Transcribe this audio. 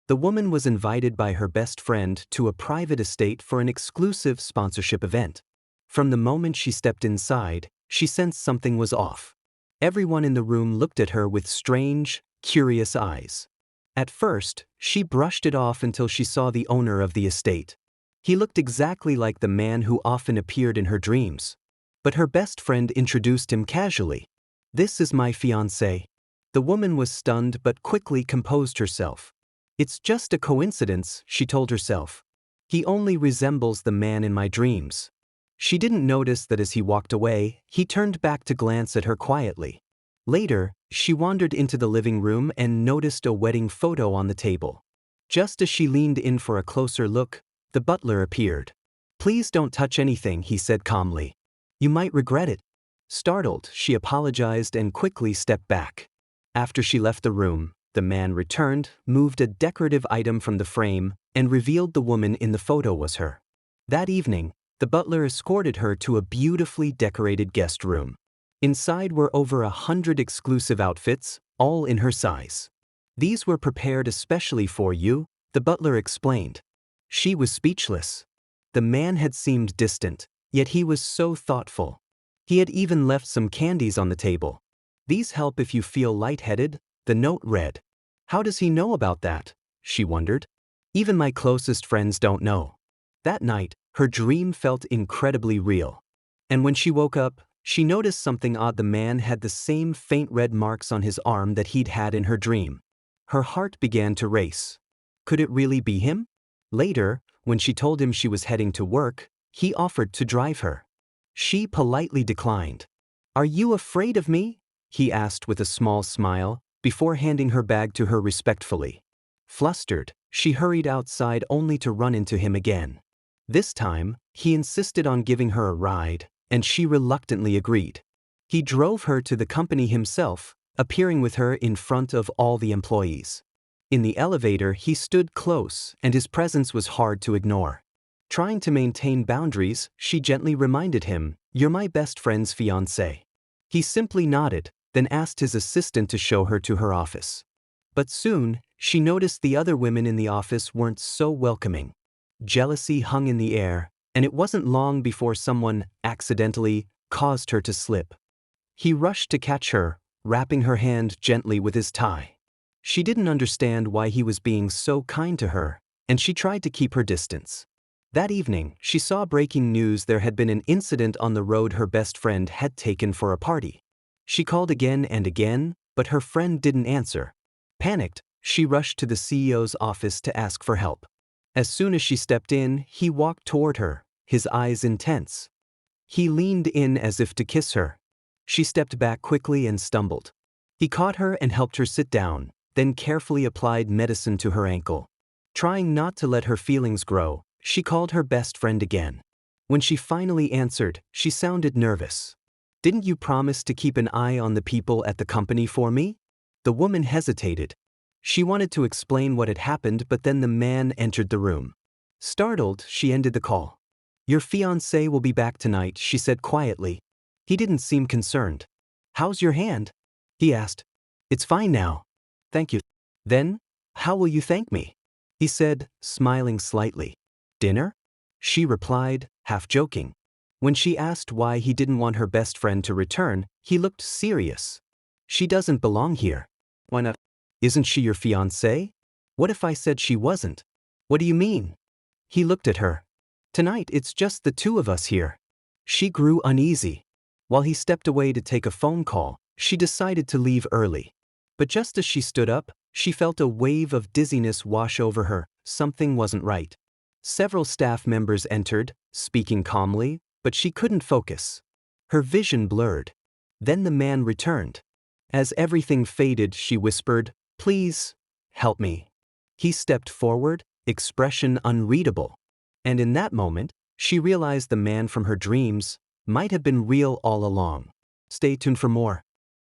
The woman was invited by her best friend to a private estate for an exclusive sponsorship event. From the moment she stepped inside, she sensed something was off. Everyone in the room looked at her with strange, curious eyes. At first, she brushed it off until she saw the owner of the estate. He looked exactly like the man who often appeared in her dreams. But her best friend introduced him casually. "This is my fiancé." The woman was stunned but quickly composed herself. "It's just a coincidence," she told herself. "He only resembles the man in my dreams." She didn't notice that as he walked away, he turned back to glance at her quietly. Later, she wandered into the living room and noticed a wedding photo on the table. Just as she leaned in for a closer look, the butler appeared. "Please don't touch anything," he said calmly. "You might regret it." Startled, she apologized and quickly stepped back. After she left the room, the man returned, moved a decorative item from the frame, and revealed the woman in the photo was her. That evening, the butler escorted her to a beautifully decorated guest room. Inside were over 100 exclusive outfits, all in her size. "These were prepared especially for you," the butler explained. She was speechless. The man had seemed distant, yet he was so thoughtful. He had even left some candies on the table. "These help if you feel lightheaded," the note read. How does he know about that? She wondered. Even my closest friends don't know. That night, her dream felt incredibly real. And when she woke up, she noticed something odd. The man had the same faint red marks on his arm that he'd had in her dream. Her heart began to race. Could it really be him? Later, when she told him she was heading to work, he offered to drive her. She politely declined. "Are you afraid of me?" he asked with a small smile, before handing her bag to her respectfully. Flustered, she hurried outside only to run into him again. This time, he insisted on giving her a ride, and she reluctantly agreed. He drove her to the company himself, appearing with her in front of all the employees. In the elevator, he stood close, and his presence was hard to ignore. Trying to maintain boundaries, she gently reminded him, "You're my best friend's fiancé." He simply nodded, then asked his assistant to show her to her office. But soon, she noticed the other women in the office weren't so welcoming. Jealousy hung in the air, and it wasn't long before someone, accidentally, caused her to slip. He rushed to catch her, wrapping her hand gently with his tie. She didn't understand why he was being so kind to her, and she tried to keep her distance. That evening, she saw breaking news. There had been an incident on the road her best friend had taken for a party. She called again and again, but her friend didn't answer. Panicked, she rushed to the CEO's office to ask for help. As soon as she stepped in, he walked toward her, his eyes intense. He leaned in as if to kiss her. She stepped back quickly and stumbled. He caught her and helped her sit down, then carefully applied medicine to her ankle. Trying not to let her feelings grow, she called her best friend again. When she finally answered, she sounded nervous. "Didn't you promise to keep an eye on the people at the company for me?" The woman hesitated. She wanted to explain what had happened, but then the man entered the room. Startled, she ended the call. "Your fiancé will be back tonight," she said quietly. He didn't seem concerned. "How's your hand?" he asked. "It's fine now. Thank you." "Then, how will you thank me?" he said, smiling slightly. "Dinner?" she replied, half joking. When she asked why he didn't want her best friend to return, he looked serious. "She doesn't belong here." "Why not?" "Isn't she your fiancé?" "What if I said she wasn't?" "What do you mean?" He looked at her. "Tonight it's just the two of us here." She grew uneasy. While he stepped away to take a phone call, she decided to leave early. But just as she stood up, she felt a wave of dizziness wash over her. Something wasn't right. Several staff members entered, speaking calmly, but she couldn't focus. Her vision blurred. Then the man returned. As everything faded, she whispered, "Please, help me." He stepped forward, expression unreadable. And in that moment, she realized the man from her dreams might have been real all along. Stay tuned for more.